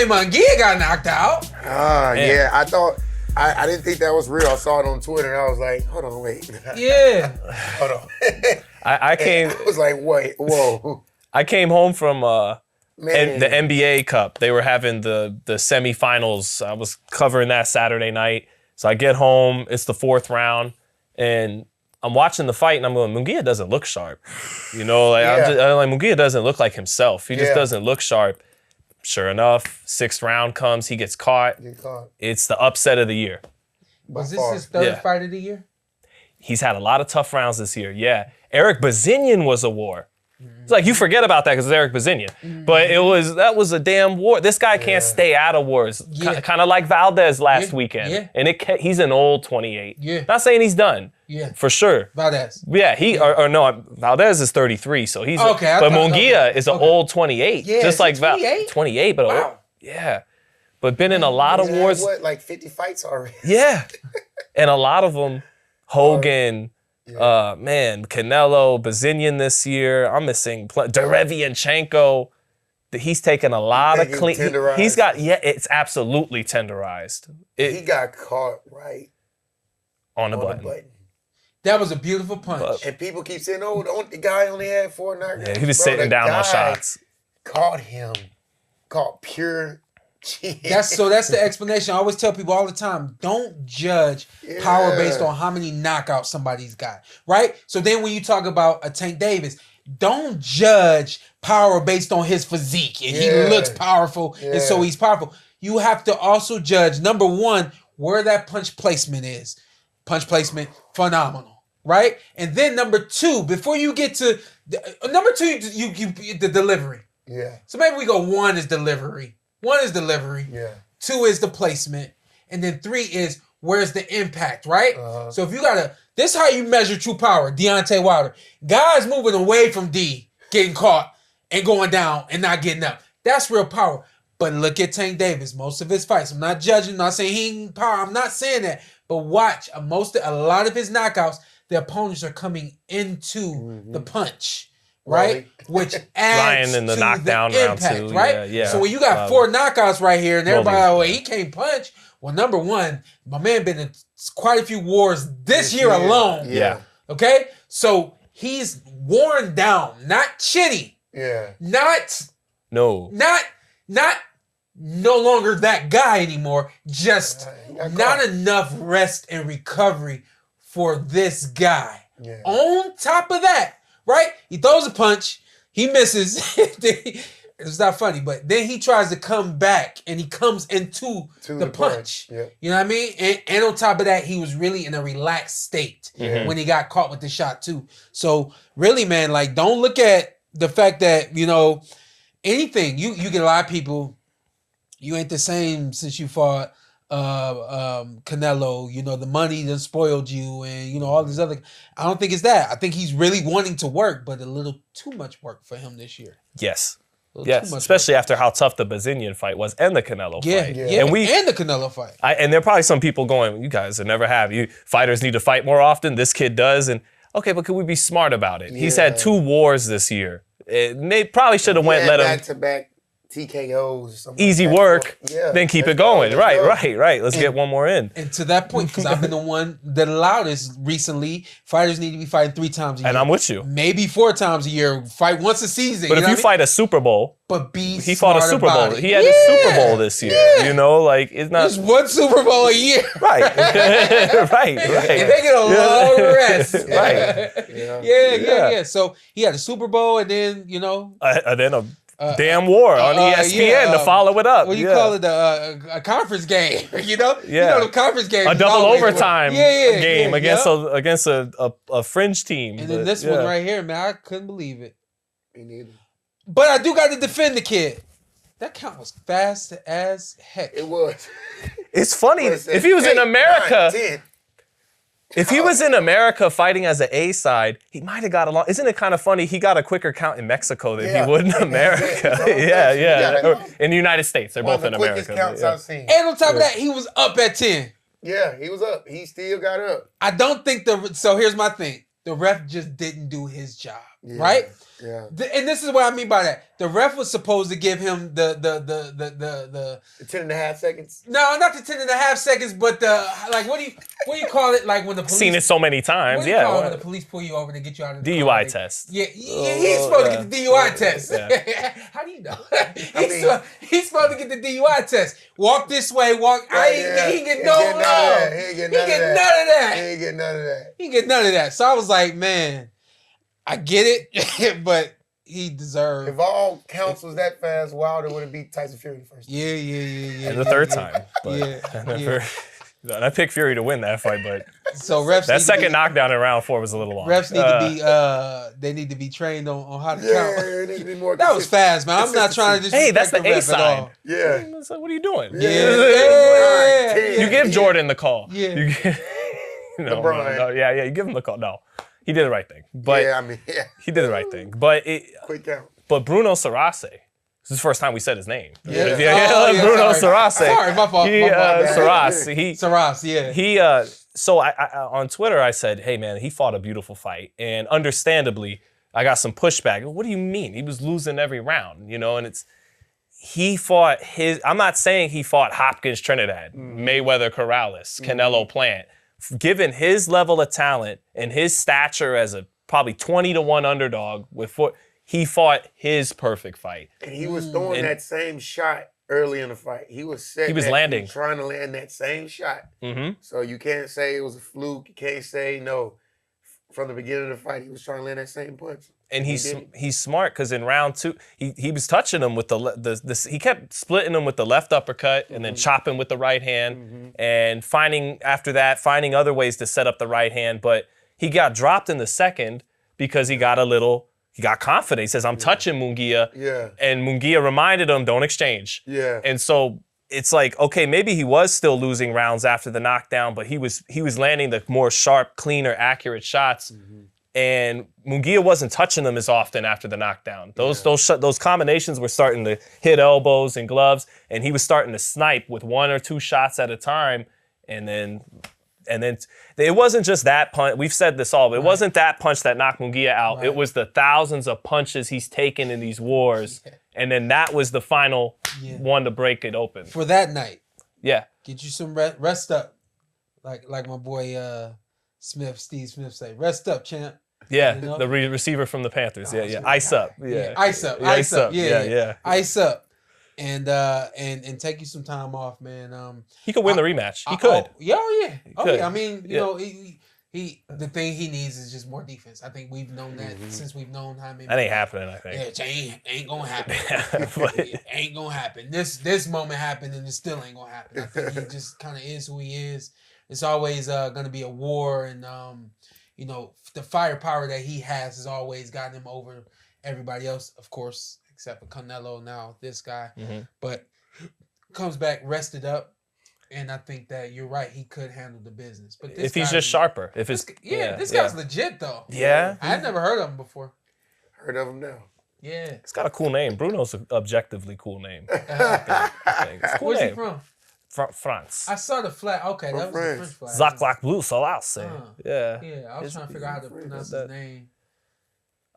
Jorge Munguia got knocked out. Yeah. I thought I didn't think that was real. I saw it on Twitter and I was like, hold on, wait. Yeah. Hold on. I was like, wait, whoa. I came home from the NBA Cup. They were having the semifinals. I was covering that Saturday night. So I get home, it's the 4th round, and I'm watching the fight and I'm going, Munguia doesn't look sharp. You know, like I'm like, Munguia doesn't look like himself. He just doesn't look sharp. Sure enough, 6th round comes, he gets caught. It's the upset of the year. Was this his 3rd fight of the year? He's had a lot of tough rounds this year, yeah. Eric Bazinian was a war. It's like you forget about that because it's Eric Bazinian. But that was a damn war. This guy can't stay out of wars. Kind of like Valdez last weekend. Yeah. And he's an old 28. Yeah. Not saying he's done. Yeah. For sure. Valdez. Yeah, or no, Valdez is 33, so he's okay. But Munguia is an old 28. Yeah, just like 28? 28, but wow. Yeah. But been in a lot of wars. What, like 50 fights already? Yeah. And a lot of them, Hogan, Canelo, Bazinian this year. I'm missing Derevianchenko. He's taken a lot of clean. He's got it's absolutely tenderized. He got caught right on the button. That was a beautiful punch. And people keep saying, "Oh, the guy only had 4 knockouts." Yeah, he was sitting down on shots. Caught pure. That's the explanation. I always tell people all the time, don't judge power based on how many knockouts somebody's got, right? So then when you talk about a Tank Davis, don't judge power based on his physique and he looks powerful and so he's powerful. You have to also judge, number one, where that punch placement is. Punch placement, phenomenal, right? And then number two, before you get to number two, you the delivery. Yeah. So maybe we go 1 is delivery. 1 is delivery. Yeah. 2 is the placement. And then 3 is where's the impact, right? So if you this is how you measure true power, Deontay Wilder. Guys moving away from D, getting caught and going down and not getting up. That's real power. But look at Tank Davis, most of his fights. I'm not judging, not saying he ain't power. I'm not saying that. But watch, a lot of his knockouts, the opponents are coming into the punch. Right? Which adds in the to knockdown the impact, round too. right? Yeah. So when you got 4 knockouts right here and everybody, he can't punch. Well, number one, my man been in quite a few wars this year alone. Yeah. Okay? So he's worn down, not chitty. Yeah. No longer that guy anymore. Just not enough rest and recovery for this guy. Yeah. On top of that, right? He throws a punch, he misses. It's not funny, but then he tries to come back and he comes into the punch. Yeah. You know what I mean? And on top of that, he was really in a relaxed state when he got caught with the shot too. So really, man, like don't look at the fact that, anything. You get a lot of people, you ain't the same since you fought Canelo, the money that spoiled you and, all this other. I don't think it's that. I think he's really wanting to work, but a little too much work for him this year. Yes. Yes, especially after how tough the Bazinian fight was and the Canelo fight. Yeah, and the Canelo fight. And there are probably some people going, you guys have never have. Fighters need to fight more often. This kid does. And okay, but could we be smart about it? Yeah. He's had 2 wars this year. They probably should have let him back-to-back TKOs or something. Easy work, then keep it going. Right. Let's get one more in. And to that point, because I've been the one that allowed this recently, fighters need to be fighting 3 times a year. And I'm with you. Maybe 4 times a year. Fight once a season. But if you fight a Super Bowl, he fought a Super Bowl. He had his Super Bowl this year. It's not. There's 1 Super Bowl a year. Right. right. And they get a long rest. Right. Yeah. So he had a Super Bowl and then, a damn war on ESPN to follow it up. What do you call it? A conference game, the conference game. A double overtime game against a fringe team. And then this one right here, man, I couldn't believe it. Me neither. But I do got to defend the kid. That count was fast as heck. It was. It's funny. If he was in America... If he was in America fighting as an A side, he might have got along. Isn't it kind of funny? He got a quicker count in Mexico than he would in America. Yeah. In the United States, they're both in America. Quickest counts I've seen. And on top of that, he was up at 10. Yeah, he was up. He still got up. I don't think so here's my thing. The ref just didn't do his job. right? Yeah. And this is what I mean by that. The ref was supposed to give him the 10.5 seconds. No, not the 10.5 seconds, but the like. What do you call it? Like when the police Seen it so many times. What do you call it when the police pull you over to get you out of the DUI car? test. Yeah, he's supposed to get the DUI test. Yeah. How do you know? He's supposed to get the DUI test. Walk this way. Walk. He ain't get no love. He ain't get none of that. He ain't get none of that. He ain't get none of that. So I was like, man, I get it, but he deserved. If all counts was that fast, Wilder would have beat Tyson Fury the first time. Yeah. And the third time. But Yeah. I picked Fury to win that fight, but so refs that second knockdown in round 4 was a little long. Refs need to be they need to be trained on how to count. They need to be more That was fast, man. I'm not trying to just that's the A sign. Yeah. It's like, what are you doing? Yeah. You give Jordan the call. Yeah. You give, LeBron. You give him the call. No, he did the right thing. But he did the right thing. But quick count. But Bruno Surace. This is the first time we said his name. Yeah. Bruno Surace. Sorry, my fault. Surace. Yeah. So I on Twitter I said, hey man, he fought a beautiful fight, and understandably, I got some pushback. What do you mean? He was losing every round, and he fought his. I'm not saying he fought Hopkins, Trinidad, Mayweather, Corrales, Canelo, Plant. Given his level of talent and his stature as a probably 20-1 underdog he fought his perfect fight. And he was throwing that same shot early in the fight. He was setting. He was landing. Trying to land that same shot. Mm-hmm. So you can't say it was a fluke. You can't say no. From the beginning of the fight, he was trying to land that same punch. And he's smart because in round 2, he was touching him with he kept splitting him with the left uppercut and then chopping with the right hand and finding other ways to set up the right hand. But he got dropped in the second because he got confident. He says, I'm touching Munguia. Yeah. And Munguia reminded him, don't exchange. Yeah. And so it's like, okay, maybe he was still losing rounds after the knockdown, but he was landing the more sharp, cleaner, accurate shots. And Munguia wasn't touching them as often after the knockdown. Those combinations were starting to hit elbows and gloves, and he was starting to snipe with 1 or 2 shots at a time. And then it wasn't just that punch. We've said this all, but it wasn't that punch that knocked Munguia out. Right. It was the thousands of punches he's taken in these wars. Yeah. And then that was the final one to break it open. For that night. Yeah. Get you some rest up. Like my boy Steve Smith say, rest up, champ. Yeah, the receiver from the Panthers. Ice up. Yeah. Ice up. Yeah. Ice up. And take you some time off, man. He could win the rematch. He could. Yeah. I mean, he the thing he needs is just more defense. I think we've known that since we've known how many. That ain't happening, I think. Yeah, it ain't gonna happen. It ain't gonna happen. This moment happened and it still ain't gonna happen. I think he just kind of is who he is. It's always gonna be a war, and the firepower that he has always gotten him over everybody else, of course, except for Canelo now, this guy. But comes back rested up, and I think that you're right. He could handle the business. But if he's just sharper. This guy's legit, though. Yeah. I had never heard of him before. Heard of him now. Yeah. It's got a cool name. Bruno's an objectively cool name. It's a cool Where's name. he from? France. I saw the flag. Okay, that was the French flag. Zac Lac Bleu Solace. Yeah. Yeah, I was trying to figure out how to pronounce his name.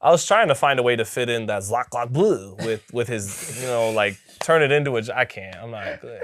I was trying to find a way to fit in that Zac Lac Bleu with his, turn it into I can't. I'm not good,